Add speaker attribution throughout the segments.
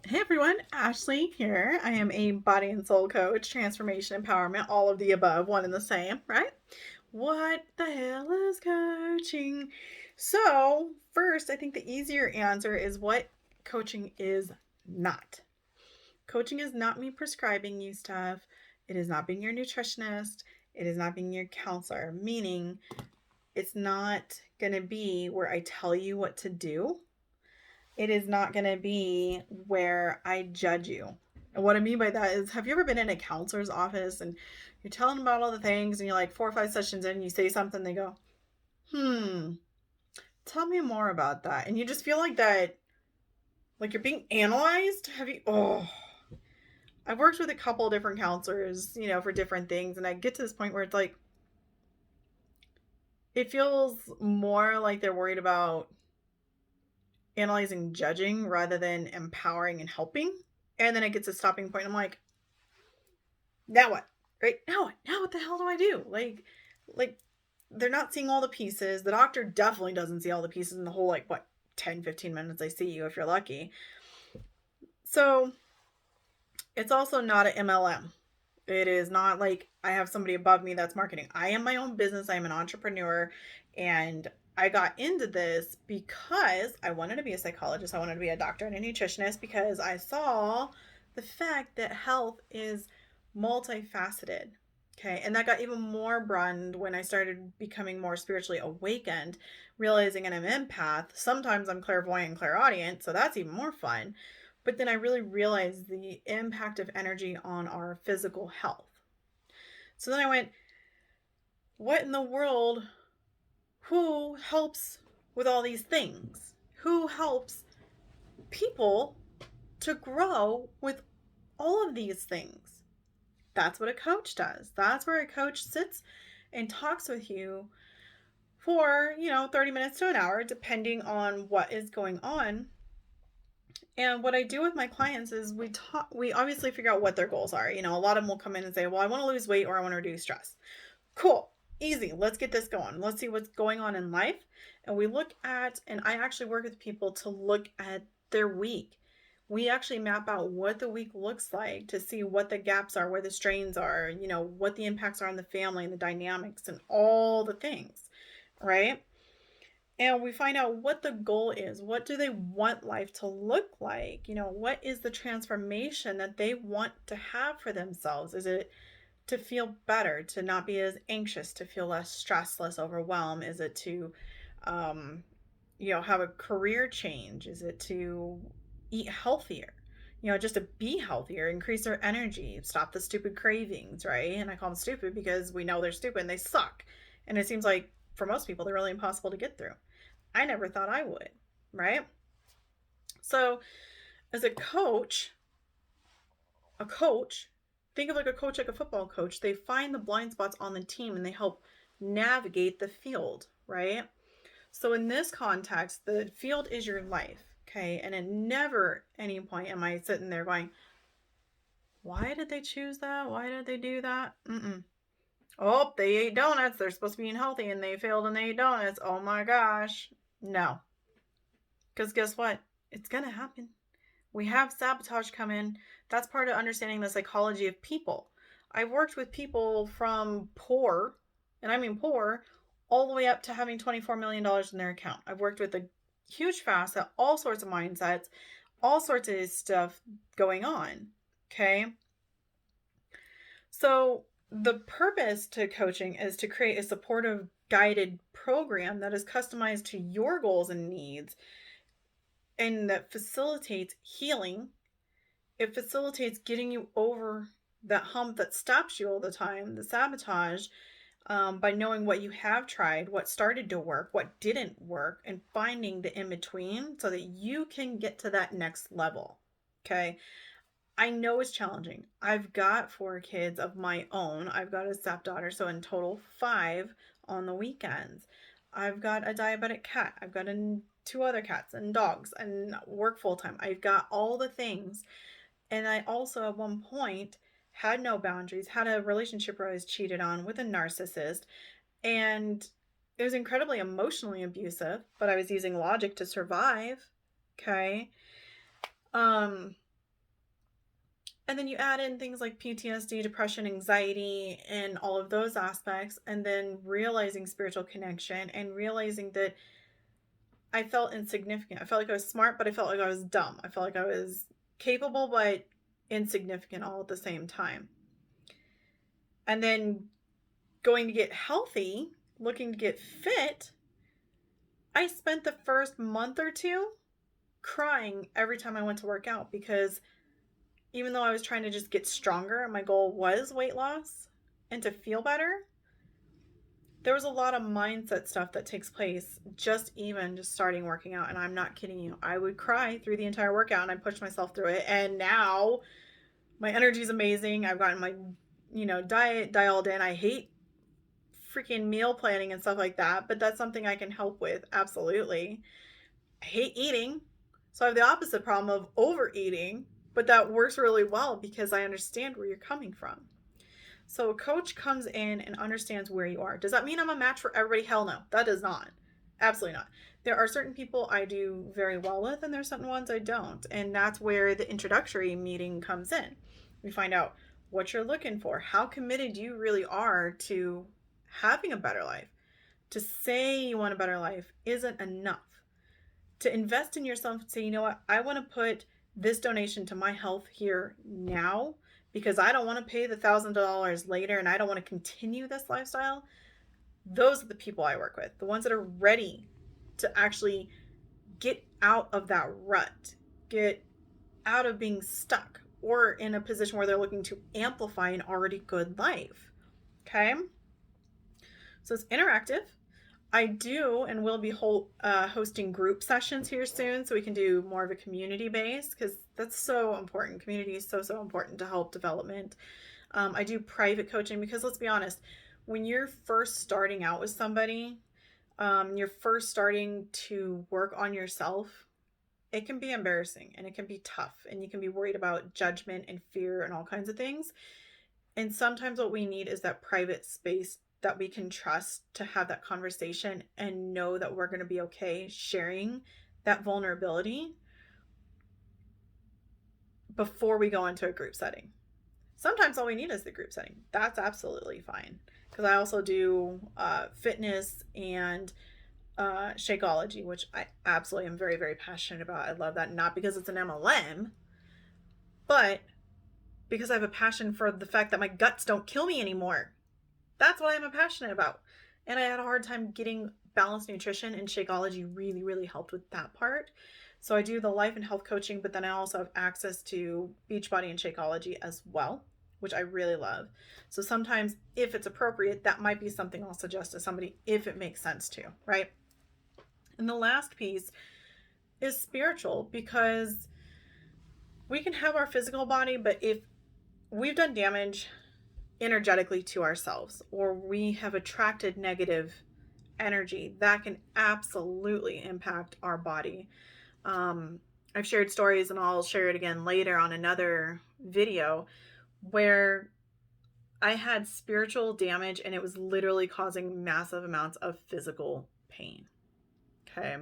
Speaker 1: Hey everyone, Ashley here. I am a body and soul coach, transformation, empowerment, all of the above, one and the same, right? What the hell is coaching? So, first, I think the easier answer is what coaching is not. Coaching is not me prescribing you stuff. It is not being your nutritionist. It is not being your counselor, meaning it's not going to be where I tell you what to do. It is not going to be where I judge you. And what I mean by that is, have you ever been in a counselor's office and you're telling them about all the things and you're like 4 or 5 sessions in, and you say something, they go, tell me more about that. And you just feel like that, like you're being analyzed. I've worked with a couple of different counselors, for different things. And I get to this point where it's like, it feels more like they're worried about analyzing, judging rather than empowering and helping. And then it gets a stopping point. I'm like, now what? Right? Now what? Now what the hell do I do? Like they're not seeing all the pieces. The doctor definitely doesn't see all the pieces in the whole, like, what, 10, 15 minutes I see you if you're lucky. So it's also not an MLM. It is not like I have somebody above me that's marketing. I am my own business. I am an entrepreneur. And I got into this because I wanted to be a psychologist. I wanted to be a doctor and a nutritionist because I saw the fact that health is multifaceted. Okay. And that got even more broadened when I started becoming more spiritually awakened, realizing I'm an empath. Sometimes I'm clairvoyant and clairaudient. So that's even more fun. But then I really realized the impact of energy on our physical health. So then I went, what in the world? Who helps with all these things? Who helps people to grow with all of these things? That's what a coach does. That's where a coach sits and talks with you for, 30 minutes to an hour, depending on what is going on. And what I do with my clients is we obviously figure out what their goals are. A lot of them will come in and say, well, I want to lose weight or I want to reduce stress. Cool. Easy. Let's get this going. Let's see what's going on in life. And we look at, and I actually work with people to look at their week. We actually map out what the week looks like to see what the gaps are, where the strains are, what the impacts are on the family and the dynamics and all the things, right? And we find out what the goal is. What do they want life to look like? What is the transformation that they want to have for themselves? Is it to feel better, to not be as anxious, to feel less stress, less overwhelmed? Is it to, um, have a career change? Is it to eat healthier? Just to be healthier, increase their energy, stop the stupid cravings, right? And I call them stupid because we know they're stupid and they suck. And it seems like for most people, they're really impossible to get through. I never thought I would, right? So, as a coach, think of like a coach, like a football coach. They find the blind spots on the team and they help navigate the field, right? So, in this context, the field is your life, okay? And at never any point am I sitting there going, why did they choose that? Why did they do that? Mm-mm. Oh, they ate donuts. They're supposed to be eating healthy and they failed and they ate donuts. Oh my gosh. No. Because guess what? It's going to happen. We have sabotage come in. That's part of understanding the psychology of people. I've worked with people from poor, and I mean poor, all the way up to having $24 million dollars in their account. I've worked with a huge facet, all sorts of mindsets, all sorts of stuff going on. Okay. So the purpose to coaching is to create a supportive, guided program that is customized to your goals and needs and that facilitates healing. It facilitates getting you over that hump that stops you all the time, the sabotage, by knowing what you have tried, what started to work, what didn't work, and finding the in between so that you can get to that next level. Okay. I know it's challenging. I've got 4 kids of my own. I've got a stepdaughter, so in total 5 on the weekends. I've got a diabetic cat. I've got 2 other cats and dogs and work full time. I've got all the things. And I also, at one point, had no boundaries, had a relationship where I was cheated on with a narcissist. And it was incredibly emotionally abusive, but I was using logic to survive. Okay. And then you add in things like PTSD, depression, anxiety, and all of those aspects, and then realizing spiritual connection and realizing that I felt insignificant. I felt like I was smart, but I felt like I was dumb. I felt like I was capable, but insignificant all at the same time. And then going to get healthy, looking to get fit, I spent the first month or two crying every time I went to work out because even though I was trying to just get stronger, my goal was weight loss and to feel better, there was a lot of mindset stuff that takes place just starting working out. And I'm not kidding you. I would cry through the entire workout and I pushed myself through it. And now my energy is amazing. I've gotten my, diet dialed in. I hate freaking meal planning and stuff like that, but that's something I can help with. Absolutely. I hate eating. So I have the opposite problem of overeating, but that works really well because I understand where you're coming from. So a coach comes in and understands where you are. Does that mean I'm a match for everybody? Hell no, that does not. Absolutely not. There are certain people I do very well with, and there's certain ones I don't. And that's where the introductory meeting comes in. We find out what you're looking for, how committed you really are to having a better life. To say you want a better life isn't enough. To invest in yourself and say, you know what, I want to put this donation to my health here now because I don't want to pay the $1,000 later and I don't want to continue this lifestyle. Those are the people I work with, the ones that are ready to actually get out of that rut, get out of being stuck or in a position where they're looking to amplify an already good life. Okay? So it's interactive. I do and will be hosting group sessions here soon so we can do more of a community base because that's so important. Community is so, so important to help development. I do private coaching because let's be honest, when you're first starting out with somebody, you're first starting to work on yourself, it can be embarrassing and it can be tough and you can be worried about judgment and fear and all kinds of things. And sometimes what we need is that private space that we can trust to have that conversation and know that we're going to be okay sharing that vulnerability before we go into a group setting. Sometimes all we need is the group setting. That's absolutely fine. Because I also do fitness and Shakeology, which I absolutely am very, very passionate about. I love that. Not because it's an MLM, but because I have a passion for the fact that my guts don't kill me anymore. That's what I'm passionate about. And I had a hard time getting balanced nutrition, and Shakeology really, really helped with that part. So I do the life and health coaching, but then I also have access to Beachbody and Shakeology as well, which I really love. So sometimes if it's appropriate, that might be something I'll suggest to somebody if it makes sense to, right? And the last piece is spiritual because we can have our physical body, but if we've done damage energetically to ourselves or we have attracted negative energy, that can absolutely impact our body. I've shared stories and I'll share it again later on another video where I had spiritual damage and it was literally causing massive amounts of physical pain. Okay.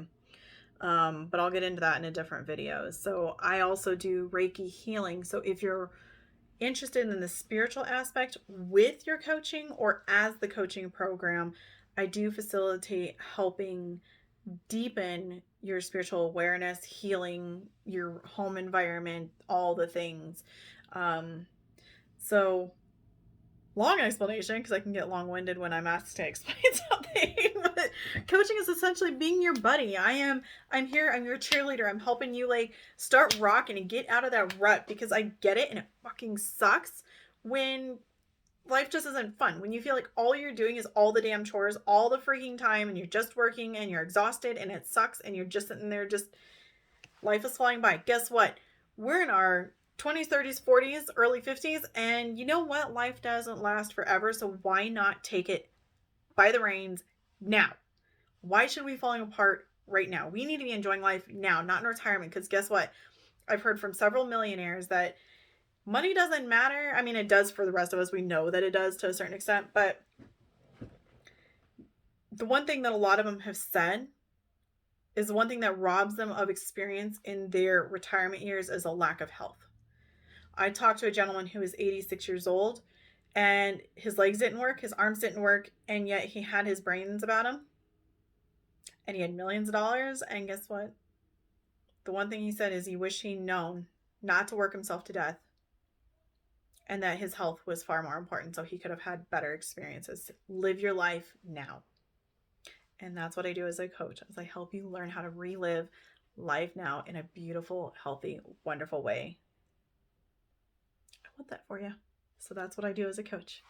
Speaker 1: But I'll get into that in a different video. So I also do Reiki healing. So if you're interested in the spiritual aspect with your coaching or as the coaching program, I do facilitate helping deepen your spiritual awareness, healing your home environment, all the things. So long explanation because I can get long-winded when I'm asked to explain something. But coaching is essentially being your buddy. I'm here, I'm your cheerleader. I'm helping you like start rocking and get out of that rut because I get it and it fucking sucks when life just isn't fun. When you feel like all you're doing is all the damn chores all the freaking time and you're just working and you're exhausted and it sucks and you're just sitting there just life is flying by. Guess what? We're in our 20s, 30s, 40s, early 50s, and you know what? Life doesn't last forever, so why not take it by the reins now? Why should we be falling apart right now? We need to be enjoying life now, not in retirement, because guess what? I've heard from several millionaires that money doesn't matter. I mean, it does for the rest of us. We know that it does to a certain extent, but the one thing that a lot of them have said is the one thing that robs them of experience in their retirement years is a lack of health. I talked to a gentleman who was 86 years old and his legs didn't work, his arms didn't work, and yet he had his brains about him and he had millions of dollars. And guess what? The one thing he said is he wished he'd known not to work himself to death and that his health was far more important so he could have had better experiences. Live your life now. And that's what I do as a coach, as I help you learn how to relive life now in a beautiful, healthy, wonderful way. I want that for you. So that's what I do as a coach.